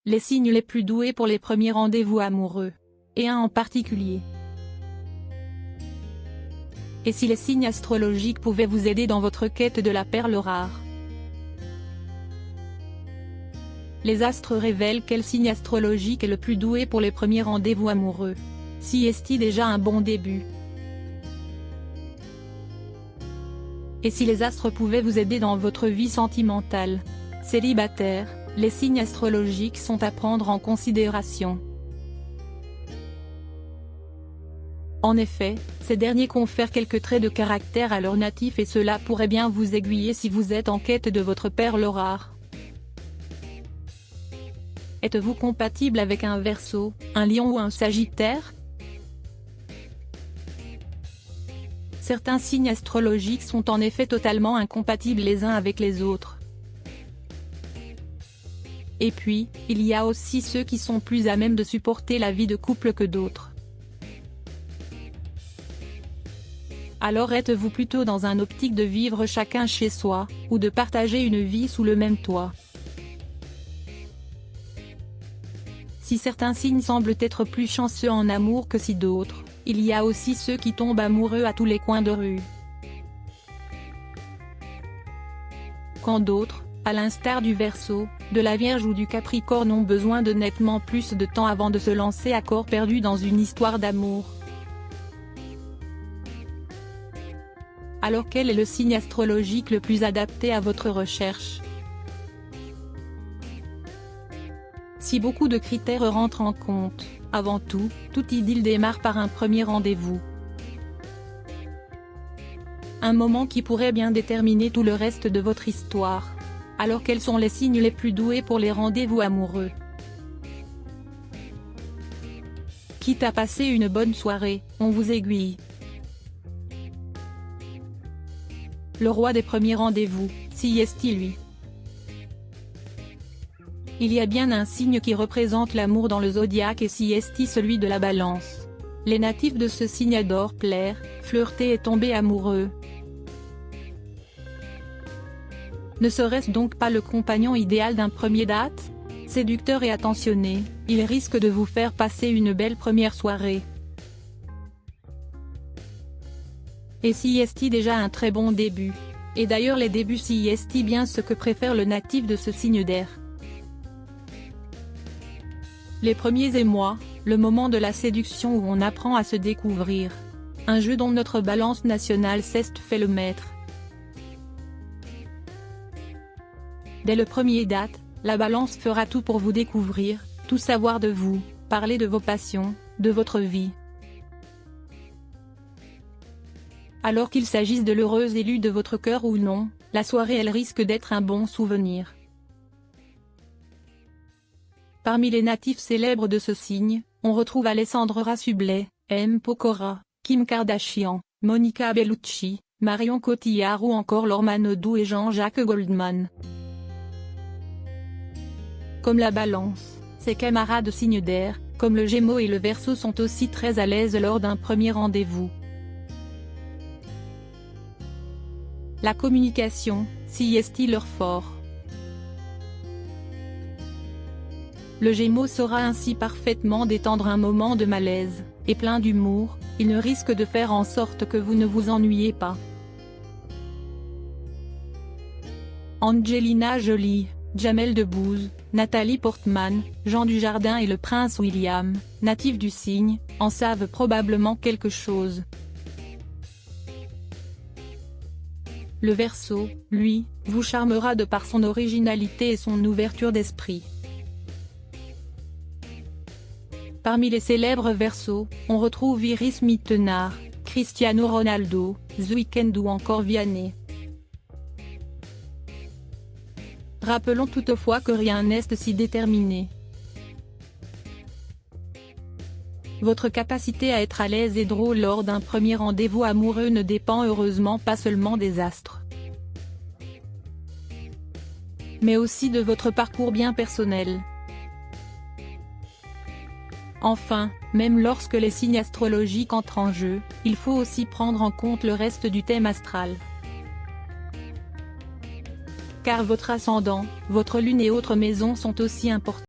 les signes les plus doués pour les premiers rendez-vous amoureux. Et un en particulier. Et si les signes astrologiques pouvaient vous aider dans votre quête de la perle rare? Les astres révèlent quel signe astrologique est le plus doué pour les premiers rendez-vous amoureux. Si est-il déjà un bon début? Et si les astres pouvaient vous aider dans votre vie sentimentale? Célibataire, les signes astrologiques sont à prendre en considération. En effet, ces derniers confèrent quelques traits de caractère à leur natif et cela pourrait bien vous aiguiller si vous êtes en quête de votre perle rare. Êtes-vous compatible avec un Verseau, un Lion ou un Sagittaire? Certains signes astrologiques sont en effet totalement incompatibles les uns avec les autres. Et puis, il y a aussi ceux qui sont plus à même de supporter la vie de couple que d'autres. Alors êtes-vous plutôt dans un optique de vivre chacun chez soi, ou de partager une vie sous le même toit? Si certains signes semblent être plus chanceux en amour que si d'autres, il y a aussi ceux qui tombent amoureux à tous les coins de rue. Quand d'autres, à l'instar du Verseau, de la Vierge ou du Capricorne ont besoin de nettement plus de temps avant de se lancer à corps perdu dans une histoire d'amour. Alors quel est le signe astrologique le plus adapté à votre recherche? Si beaucoup de critères rentrent en compte, avant tout, toute idylle démarre par un premier rendez-vous. Un moment qui pourrait bien déterminer tout le reste de votre histoire. Alors quels sont les signes les plus doués pour les rendez-vous amoureux? Quitte à passer une bonne soirée, on vous aiguille. Le roi des premiers rendez-vous, si est-il lui? Il y a bien un signe qui représente l'amour dans le zodiaque et si est-il celui de la Balance. Les natifs de ce signe adorent plaire, flirter et tomber amoureux. Ne serait-ce donc pas le compagnon idéal d'un premier date? Séducteur et attentionné, il risque de vous faire passer une belle première soirée. Et si est déjà un très bon début? Et d'ailleurs les débuts si est bien ce que préfère le natif de ce signe d'air. Les premiers émois, le moment de la séduction où on apprend à se découvrir. Un jeu dont notre Balance nationale s'est fait le maître. Dès le premier date, la Balance fera tout pour vous découvrir, tout savoir de vous, parler de vos passions, de votre vie. Alors qu'il s'agisse de l'heureuse élue de votre cœur ou non, la soirée elle risque d'être un bon souvenir. Parmi les natifs célèbres de ce signe, on retrouve Alessandra Sublet, M. Pokora, Kim Kardashian, Monica Bellucci, Marion Cotillard ou encore Lorman Odou et Jean-Jacques Goldman. Comme la Balance, ses camarades signes d'air, comme le Gémeaux et le Verseau sont aussi très à l'aise lors d'un premier rendez-vous. La communication, si est-il leur fort? Le Gémeaux saura ainsi parfaitement détendre un moment de malaise, et plein d'humour, il ne risque de faire en sorte que vous ne vous ennuyez pas. Angelina Jolie, Jamel Debbouze, Nathalie Portman, Jean Dujardin et le prince William, natifs du signe, en savent probablement quelque chose. Le Verseau, lui, vous charmera de par son originalité et son ouverture d'esprit. Parmi les célèbres Verseaux, on retrouve Iris Mittenard, Cristiano Ronaldo, The Weeknd ou encore Vianney. Rappelons toutefois que rien n'est si déterminé. Votre capacité à être à l'aise et drôle lors d'un premier rendez-vous amoureux ne dépend heureusement pas seulement des astres, mais aussi de votre parcours bien personnel. Enfin, même lorsque les signes astrologiques entrent en jeu, il faut aussi prendre en compte le reste du thème astral. Car votre ascendant, votre lune et autres maisons sont aussi importants.